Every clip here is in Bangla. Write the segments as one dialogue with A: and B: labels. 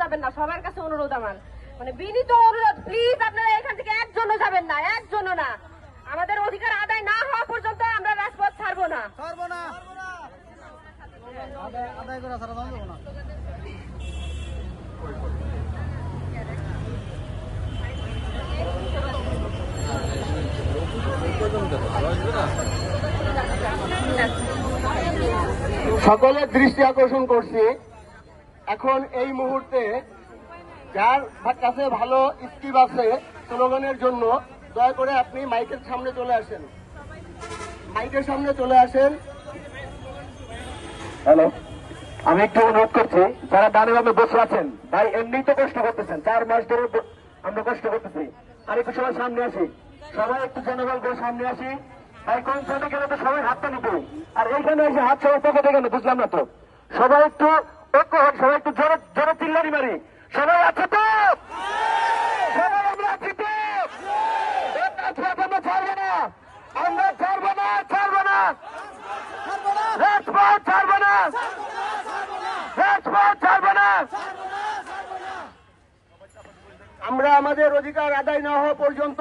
A: যাবেন না, সবার কাছে অনুরোধ আমার, মানে বিনীত অনুরোধ, প্লিজ আপনারা এখান থেকে একজনও যাবেন না, একজনও না। আমাদের অধিকার আদায় না হওয়া পর্যন্ত আমরা রাজপথ ছাড়বো না।
B: সকলের দৃষ্টি আকর্ষণ করছি, এখন এই মুহূর্তে যার কাছে ভালো স্কিপ আছে স্লোগানের জন্য দয়া করে আপনি মাইকের সামনে চলে আসেন, মাইকের সামনে চলে আসেন। হ্যালো, আমি একটু অনুরোধ করছি যারা ডানে বামে বসে আছেন, ভাই এমনি তো কষ্ট করতেছেন, 4 মাস ধরে আমরা কষ্ট করতেছি, আর একটু সবাই সামনে আসি, সবাই একটু জনগণ করে সামনে আসি। ভাই কোন সাইডে গেলে তো সবাই হাতটা নিতে, আর এইখানে এসে হাত সবাই পকেটে গেলে বুঝলাম না তো। সবাই একটু ঐক্য হন, সবাই একটু জোরে জোরে চিল্লানি মারি। সবাই আছে তো? সবাই আমরা আছি তো? আমরা ছাড়বো না, আমরা ছাড়বো না, ছাড়বো না, রাজপথ ছাড়বো না, রাজপথ ছাড়বো না। আমরা আমাদের অধিকার আদায় না হওয়া পর্যন্ত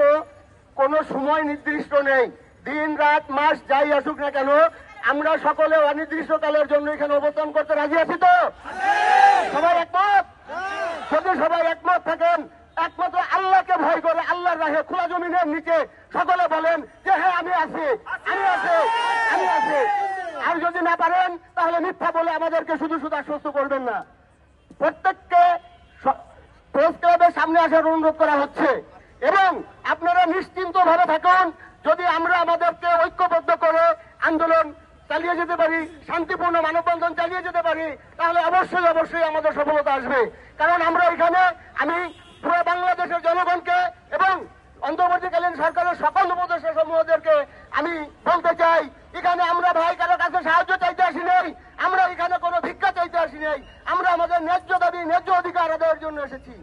B: কোন সময় নির্দিষ্ট নেই, দিন রাত মাস যাই আসুক না কেন আমরা সকলে অনির্দিষ্টকালের জন্য এখানে অবস্থান করতে রাজি আছি তো? সবাই একমত? যদি সবাই একমত থাকেন, একমাত্র আল্লাহকে ভয় করে আল্লাহর রাহে খোলা জমিনের নিচে সকলে বলেন যে হ্যাঁ আমি আছি, আমি আছি, আমি আছি। আর যদি না পারেন তাহলে মিথ্যা বলে আমাদেরকে শুধু শুধু আশ্বস্ত করবেন না। প্রত্যেককে প্রেস ক্লাবের সামনে আসার অনুরোধ করা হচ্ছে এবং আপনারা নিশ্চিন্ত ভাবে থাকুন, যদি আমরা আমাদেরকে ঐক্যবদ্ধ করে আন্দোলন চালিয়ে যেতে পারি, শান্তিপূর্ণ মানববন্ধন চালিয়ে যেতে পারি, তাহলে অবশ্যই অবশ্যই আমাদের সফলতা আসবে। কারণ আমরা এখানে, আমি পুরো বাংলাদেশের জনগণকে এবং অন্তর্বর্তীকালীন সরকারের সকল উপদেষ্টা সমূহদেরকে আমি বলতে চাই, এখানে আমরা ভাই কারো কাছে সাহায্য চাইতে আসি নাই, আমরা এখানে কোনো ভিক্ষা চাইতে আসি নাই, আমরা আমাদের ন্যায্য দাবি ন্যায্য অধিকার আদায়ের জন্য এসেছি।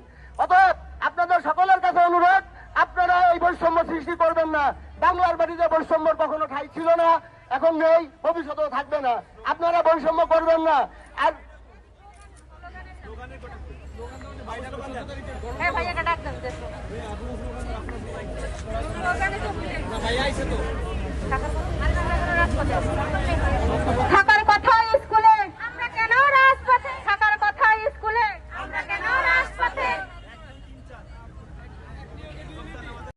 B: অতএব আপনাদের সকলের কাছে অনুরোধ, আপনারা এই বৈষম্য সৃষ্টি করবেন না। বাংলার বাড়িতে বৈষম্যর কখনো ঠাঁই ছিল না, এখন নেই, ভবিষ্যতেও থাকবে না। আপনারা বৈষম্য করবেন না। আর
A: ভাইয়া